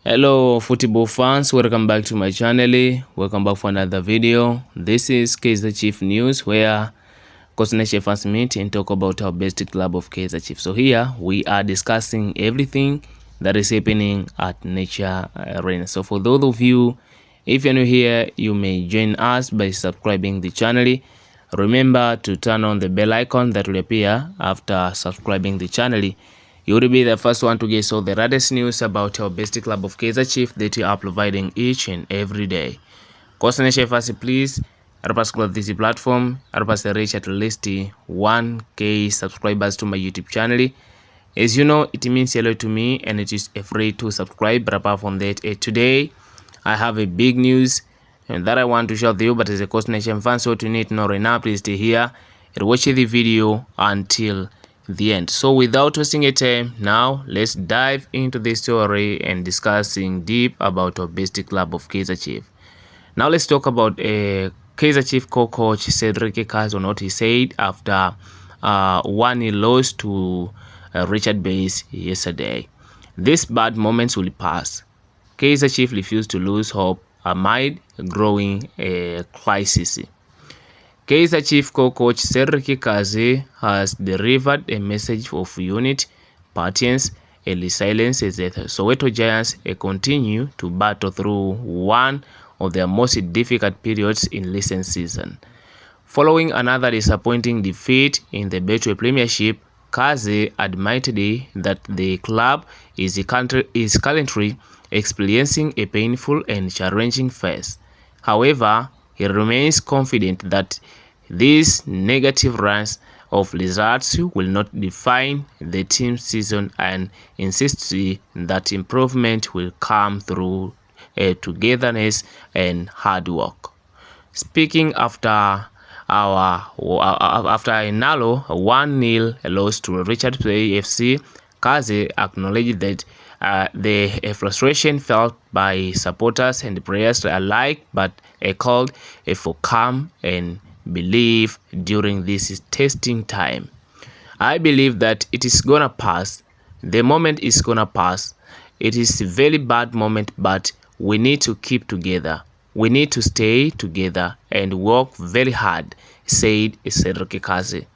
Hello football fans, welcome back to my channel. Welcome back for another video. This is Kaizer Chief News, where Coach fans meet and talk about our best club of Kaizer Chief. So here we are discussing everything that is happening at Nature Arena. So for those of you, if you're new here, you may join us by subscribing the channel. Remember to turn on the bell icon that will appear after subscribing the channel. You will be the first one to get all the latest news about our best club of Kaizer Chief that we are providing each and every day. Coach fans, please help us grow this platform, help us reach at least 1K subscribers to my YouTube channel. As you know, it means a lot to me and it is free to subscribe. But apart from that, today I have a big news and that I want to share with you. But as a Coach Nation fan, so to need to know right now, please stay here and watch the video until the end. So without wasting a time, now let's dive into the story and discussing deep about our best club of Kaizer Chief. Now let's talk about Kaizer Chief co-coach Cedric Kaizer on what he said after one he lost to Richard Bays yesterday. These bad moments will pass. Kaizer Chief refused to lose hope amid growing crisis. Kaizer Chief co-coach Cedric Kaizer has delivered a message of unity, patience, and resilience as the Soweto Giants continue to battle through one of their most difficult periods in recent season. Following another disappointing defeat in the Betway Premiership, Kaizer admitted that the club is currently experiencing a painful and challenging phase. However, he remains confident that these negative runs of results will not define the team's season and insists that improvement will come through togetherness and hard work. Speaking after a narrow 1-0 loss to Richard Bay FC, Kaizer acknowledged that the frustration felt by supporters and players alike, but called for calm and belief during this testing time. I believe that it is gonna pass. The moment is gonna pass. It is a very bad moment, but we need to keep together. We need to stay together and work very hard, said Cedric Kaizer.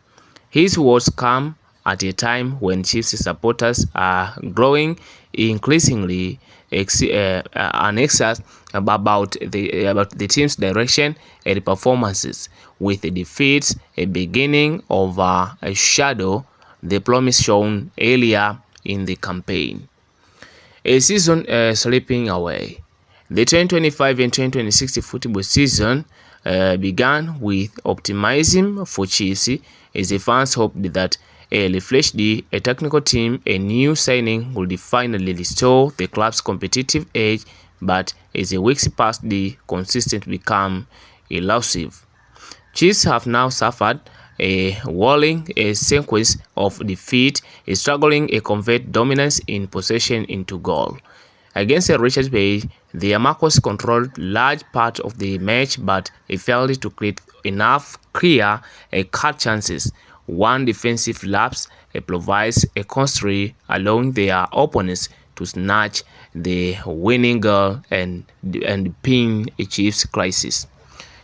His words come at a time when Chiefs supporters are growing increasingly anxious about the team's direction and performances, with the defeats a beginning of a shadow the promise shown earlier in the campaign. A season slipping away. The 2025 and 2026 football season began with optimism for Chiefs as the fans hoped that a refreshed technical team, a new signing, would finally restore the club's competitive edge, but as the weeks passed, the consistent became elusive. Chiefs have now suffered a whirling sequence of defeat, struggling to convert dominance in possession into goal. Against Richard Bay, the Marcos controlled large part of the match, but it failed to create enough clear cut chances. One defensive lapse provides a constraint, allowing their opponents to snatch the winning goal and pin a Chiefs crisis.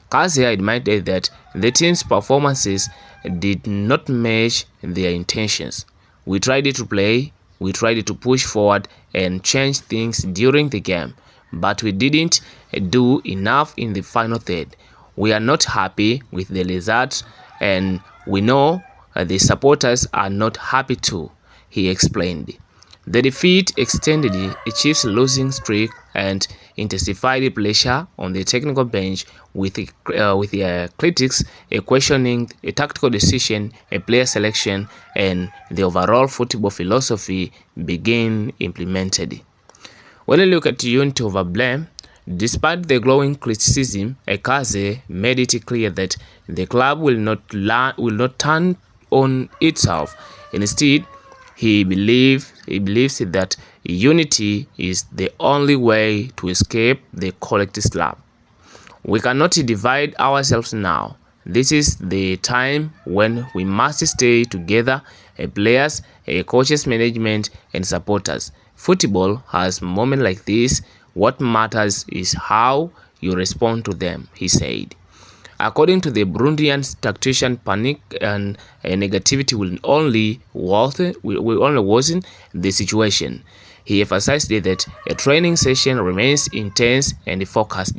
Kaizer admitted that the team's performances did not match their intentions. We tried to play, we tried to push forward and change things during the game, but we didn't do enough in the final third. We are not happy with the results, and we know the supporters are not happy too, he explained. The defeat extended the Chiefs' losing streak and intensified pressure on the technical bench, with critics questioning a tactical decision, a player selection, and the overall football philosophy being implemented. When you look at the unit of blame, despite the growing criticism, Kaizer made it clear that the club will not turn on itself. Instead, he believes that unity is the only way to escape the collective slap. We cannot divide ourselves now. This is the time when we must stay together, players, coaches, management, and supporters. Football has moments like this. What matters is how you respond to them, he said. According to the Burundian tactician, panic and negativity will only worsen the situation. He emphasized that a training session remains intense and focused,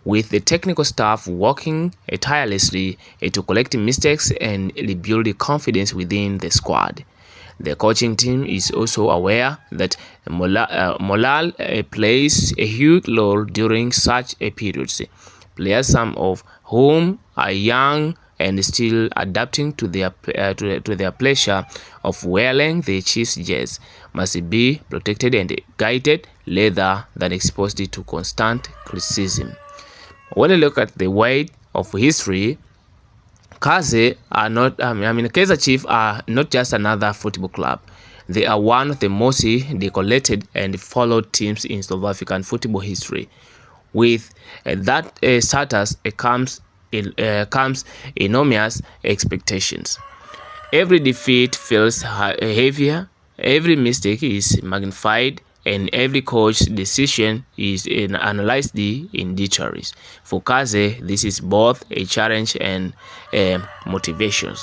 with the technical staff working tirelessly to correct mistakes and rebuild confidence within the squad. The coaching team is also aware that morale plays a huge role during such a period. Players, some of whom are young and still adapting to their pleasure of wearing the Chiefs jazz, must be protected and guided rather than exposed to constant criticism. When you look at the weight of history, Kaizer Kaizer Chiefs are not just another football club. They are one of the most decorated and followed teams in South African football history. With that status comes enormous expectations. Every defeat feels heavier, every mistake is magnified, and every coach's decision is analyzed in details. For Kaizer, this is both a challenge and motivation.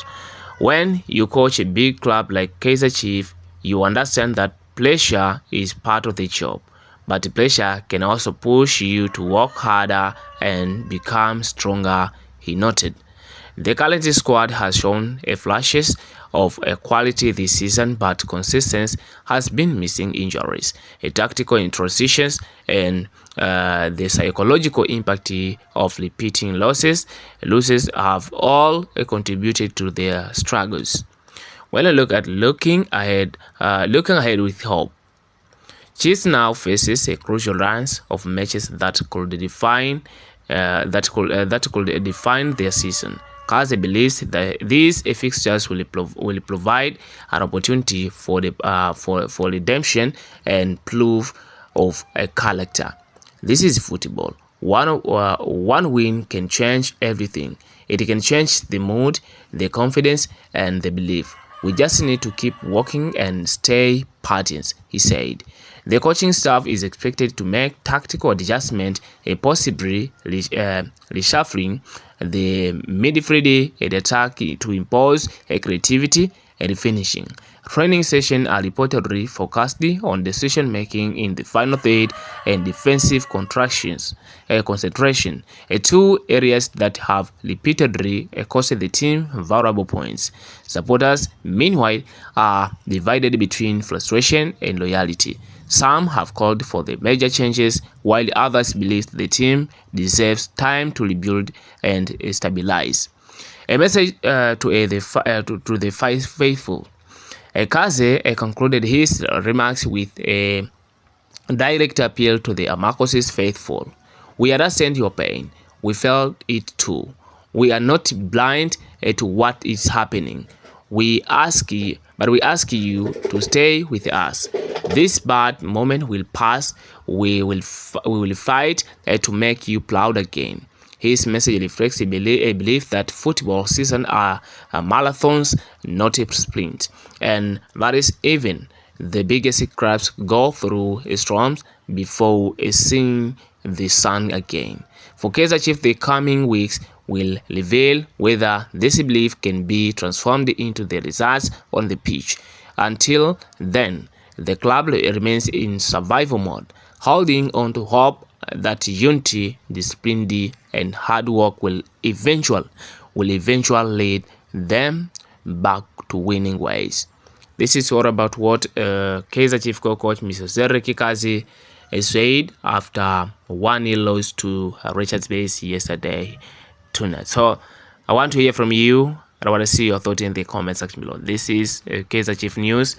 When you coach a big club like Kaizer Chiefs, you understand that pressure is part of the job, but pressure can also push you to work harder and become stronger, he noted. The current squad has shown flashes of quality this season, but consistency has been missing. Injuries, tactical transitions, and the psychological impact of repeating losses have all contributed to their struggles. When I look at looking ahead with hope, Chiefs now faces a crucial run of matches that could define their season. Kaizer believes that these fixtures will provide an opportunity for redemption and proof of a character. This is football. One win can change everything. It can change the mood, the confidence, and the belief. We just need to keep working and stay patient, he said. The coaching staff is expected to make tactical adjustments, possibly reshuffling the midfield and attack to impose creativity and finishing. Training sessions are reportedly focused on decision making in the final third and defensive concentration, two areas that have repeatedly costed the team valuable points. Supporters, meanwhile, are divided between frustration and loyalty. Some have called for the major changes, while others believe the team deserves time to rebuild and stabilize. A message to the faithful. Kaizer concluded his remarks with a direct appeal to the Amakos faithful. We understand your pain. We felt it too. We are not blind to what is happening. We ask you to stay with us. This bad moment will pass. We will fight to make you proud again. His message reflects a belief that football seasons are marathons, not a sprint, and that is even the biggest clubs go through storms before seeing the sun again. For Kaizer Chiefs, the coming weeks will reveal whether this belief can be transformed into the results on the pitch. Until then, the club remains in survival mode, holding on to hope that unity, discipline, and hard work will eventually lead them back to winning ways. This is all about what Kaizer Chiefs coach Mr. Zereki Kazi said after 1-0 loss to Richards Bay yesterday tonight. So I want to hear from you, and I want to see your thoughts in the comment section below. This is Kaizer Chiefs News,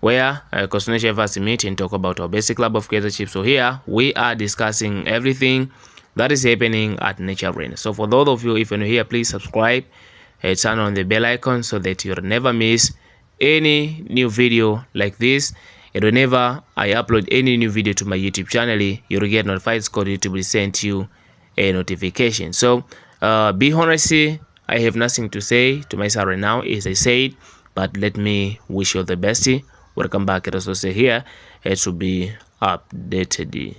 where Coach has meet and talk about our basic club of Kaizer Chiefs. So here we are discussing everything that is happening at Nature Arena. So for those of you, if you're new here, please subscribe and turn on the bell icon so that you'll never miss any new video like this. And whenever I upload any new video to my YouTube channel, you'll get notified. It's called YouTube will send you a notification. So be honest, I have nothing to say to myself right now, as I said, but let me wish you the best. Welcome back. It also say here to be updated.